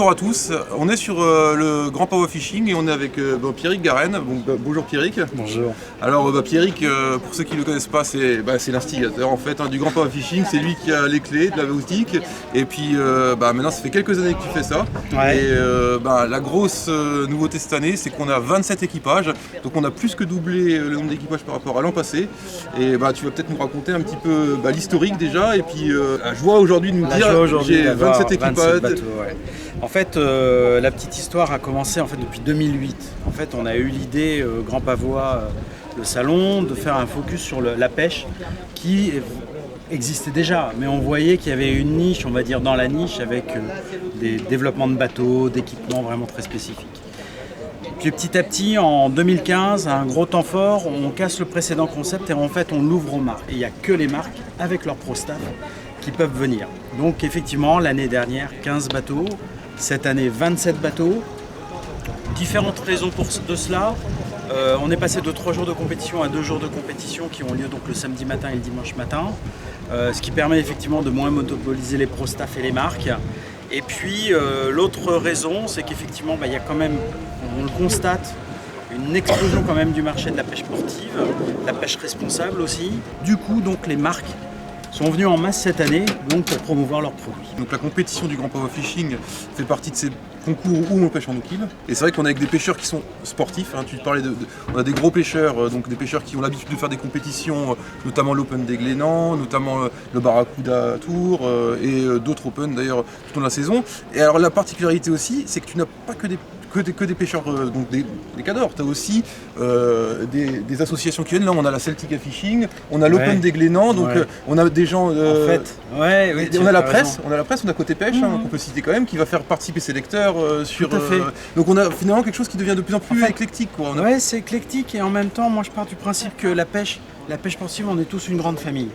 bonjour à tous, on est sur le Grand Power Fishing et on est avec Pierrick Garenne. Bonjour Pierrick. Bonjour. Alors Pierrick, pour ceux qui ne le connaissent pas, c'est l'instigateur en fait du Grand Power Fishing, c'est lui qui a les clés de la boutique et puis maintenant ça fait quelques années que tu fais ça. Ouais. Et la grosse nouveauté cette année, c'est qu'on a 27 équipages, donc on a plus que doublé le nombre d'équipages par rapport à l'an passé. Et tu vas peut-être nous raconter un petit peu l'historique déjà et puis la joie aujourd'hui de nous dire j'ai 27 équipages. 27 bateaux, ouais. En fait, la petite histoire a commencé depuis 2008. En fait, on a eu l'idée, Grand Pavois, le salon, de faire un focus sur la pêche qui existait déjà. Mais on voyait qu'il y avait une niche, on va dire dans la niche, avec des développements de bateaux, d'équipements vraiment très spécifiques. Puis petit à petit, en 2015, un gros temps fort, on casse le précédent concept et en fait on l'ouvre aux marques. Et il n'y a que les marques avec leur pro staff qui peuvent venir. Donc effectivement, l'année dernière, 15 bateaux, cette année 27 bateaux. Différentes raisons de cela. On est passé de 3 jours de compétition à 2 jours de compétition qui ont lieu donc le samedi matin et le dimanche matin. Ce qui permet effectivement de moins monopoliser les pro staff et les marques. Et puis l'autre raison, c'est qu'effectivement, il y a quand même, on le constate, une explosion quand même du marché de la pêche sportive, la pêche responsable aussi. Du coup, donc les marques sont venus en masse cette année donc pour promouvoir leurs produits. Donc la compétition du Grand Power Fishing fait partie de ces concours où on pêche en eau-kill. Et c'est vrai qu'on est avec des pêcheurs qui sont sportifs. Tu parlais on a des gros pêcheurs, donc des pêcheurs qui ont l'habitude de faire des compétitions, notamment l'Open des Glénans, notamment le Barracuda Tour et d'autres Open d'ailleurs tout au long de la saison. Et alors la particularité aussi, c'est que tu n'as pas que des pêcheurs, donc des cadors. Tu as aussi des associations qui viennent. Là, on a la Celtica Fishing, on a l'Open des Glénans, donc on a des gens. En fait, on a la presse, on a Côté Pêche, qu'on peut citer quand même, qui va faire participer ses lecteurs sur. Tout à fait. Donc on a finalement quelque chose qui devient de plus en plus éclectique. Ouais, c'est éclectique et en même temps, moi je pars du principe que la pêche sportive, on est tous une grande famille.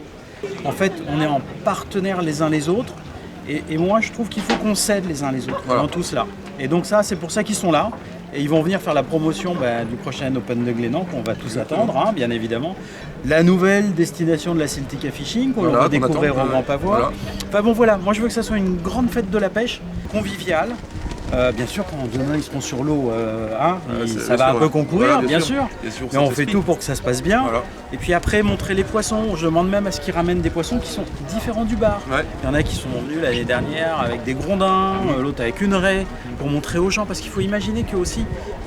En fait, on est en partenaire les uns les autres. Et moi, je trouve qu'il faut qu'on s'aide les uns les autres dans tout cela. Et donc ça, c'est pour ça qu'ils sont là. Et ils vont venir faire la promotion du prochain Open de Glénan qu'on va tous attendre, bien évidemment. La nouvelle destination de la Celtica Fishing qu'on va découvrir au Grand Pavois. Voilà, moi je veux que ça soit une grande fête de la pêche, conviviale. Bien sûr, quand demain ils seront sur l'eau, ça va un peu concourir, bien sûr. Mais on fait tout pour que ça se passe bien. Voilà. Et puis après, montrer les poissons. Je demande même à ce qu'ils ramènent des poissons qui sont différents du bar. Ouais. Il y en a qui sont venus l'année dernière avec des grondins, l'autre avec une raie, pour montrer aux gens. Parce qu'il faut imaginer qu'il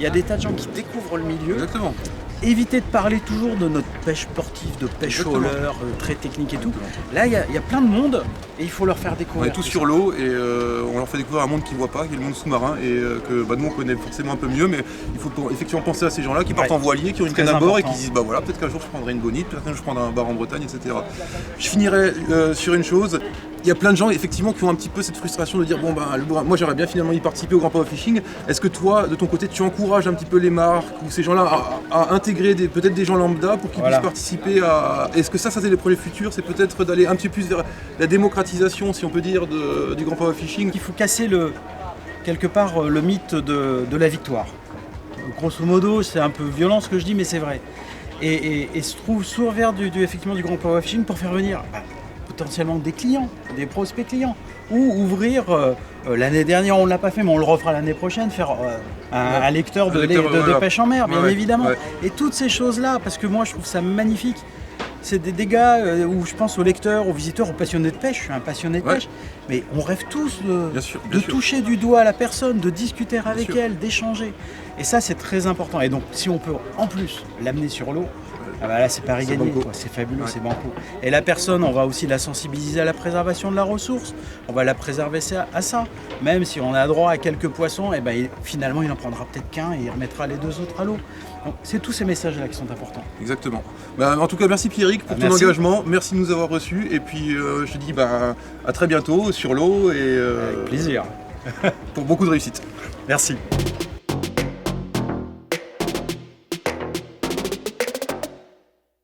y a des tas de gens qui découvrent le milieu. Exactement. Éviter de parler toujours de notre pêche sportive, de pêche au leurre, très technique et tout. Là, il y a plein de monde et il faut leur faire découvrir. On est tous sur l'eau et on leur fait découvrir un monde qu'ils ne voient pas, qui est le monde sous-marin et que nous on connaît forcément un peu mieux, mais il faut effectivement penser à ces gens-là qui partent en voilier, qui ont une canne à bord et qui disent peut-être qu'un jour je prendrai une bonite, peut-être qu'un jour je prendrai un bar en Bretagne, etc. Je finirai sur une chose. Il y a plein de gens effectivement qui ont un petit peu cette frustration de dire moi j'aimerais bien finalement y participer au Grand Power Fishing. Est-ce que toi, de ton côté, tu encourages un petit peu les marques ou ces gens-là à intégrer peut-être des gens lambda pour qu'ils puissent participer à... Est-ce que ça c'est les projets futurs? C'est peut-être d'aller un petit peu plus vers la démocratisation, si on peut dire, du Grand Power Fishing? Il faut casser quelque part le mythe de la victoire. Grosso modo, c'est un peu violent ce que je dis, mais c'est vrai. Et se trouve sourd vers effectivement du Grand Power Fishing pour faire venir potentiellement des clients, des prospects clients, ou ouvrir, l'année dernière on ne l'a pas fait mais on le refera l'année prochaine, faire un lecteur de pêche en mer, bien évidemment. Ouais. Et toutes ces choses-là, parce que moi je trouve ça magnifique, c'est des gars où je pense aux lecteurs, aux visiteurs, aux passionnés de pêche, je suis un passionné de pêche, mais on rêve tous de toucher du doigt la personne, de discuter avec elle, d'échanger. Et ça c'est très important. Et donc si on peut en plus l'amener sur l'eau, là c'est pari gagné, c'est fabuleux, c'est banco. Et la personne, on va aussi la sensibiliser à la préservation de la ressource, on va la préserver à ça. Même si on a droit à quelques poissons, finalement il en prendra peut-être qu'un et il remettra les 2 autres à l'eau. Donc c'est tous ces messages-là qui sont importants. Exactement. En tout cas, merci Pierrick pour ton engagement, merci de nous avoir reçus et puis je te dis à très bientôt sur l'eau et avec plaisir. Pour beaucoup de réussite. Merci.